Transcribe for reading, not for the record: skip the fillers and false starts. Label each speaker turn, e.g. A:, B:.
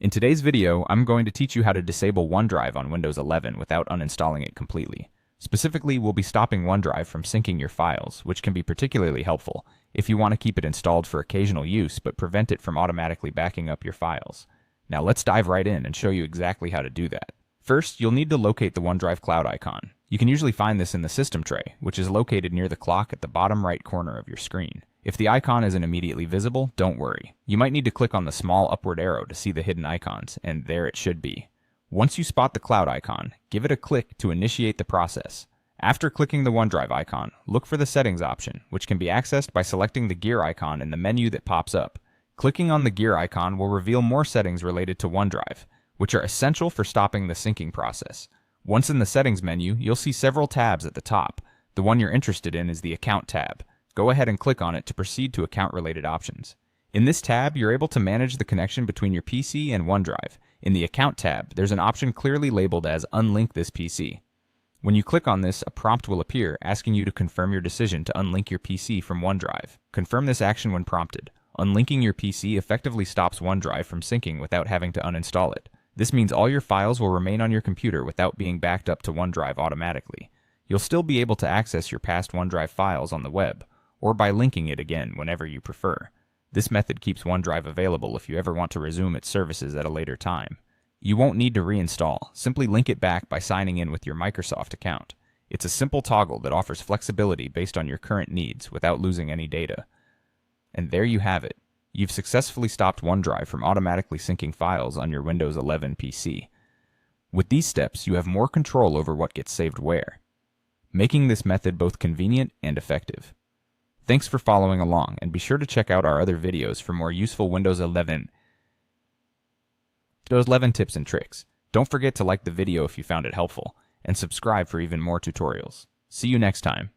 A: In today's video, I'm going to teach you how to disable OneDrive on Windows 11 without uninstalling it completely. Specifically, we'll be stopping OneDrive from syncing your files, which can be particularly helpful if you want to keep it installed for occasional use but prevent it from automatically backing up your files. Now let's dive right in and show you exactly how to do that. First, you'll need to locate the OneDrive cloud icon. You can usually find this in the system tray, which is located near the clock at the bottom right corner of your screen. If the icon isn't immediately visible, don't worry. You might need to click on the small upward arrow to see the hidden icons, and there it should be. Once you spot the cloud icon, give it a click to initiate the process. After clicking the OneDrive icon, look for the settings option, which can be accessed by selecting the gear icon in the menu that pops up. Clicking on the gear icon will reveal more settings related to OneDrive, which are essential for stopping the syncing process. Once in the settings menu, you'll see several tabs at the top. The one you're interested in is the Account tab. Go ahead and click on it to proceed to account-related options. In this tab, you're able to manage the connection between your PC and OneDrive. In the Account tab, there's an option clearly labeled as Unlink this PC. When you click on this, a prompt will appear asking you to confirm your decision to unlink your PC from OneDrive. Confirm this action when prompted. Unlinking your PC effectively stops OneDrive from syncing without having to uninstall it. This means all your files will remain on your computer without being backed up to OneDrive automatically. You'll still be able to access your past OneDrive files on the web, or by linking it again whenever you prefer. This method keeps OneDrive available if you ever want to resume its services at a later time. You won't need to reinstall. Simply link it back by signing in with your Microsoft account. It's a simple toggle that offers flexibility based on your current needs without losing any data. And there you have it. You've successfully stopped OneDrive from automatically syncing files on your Windows 11 PC. With these steps, you have more control over what gets saved where, making this method both convenient and effective. Thanks for following along, and be sure to check out our other videos for more useful Windows 11 tips and tricks. Don't forget to like the video if you found it helpful, and subscribe for even more tutorials. See you next time.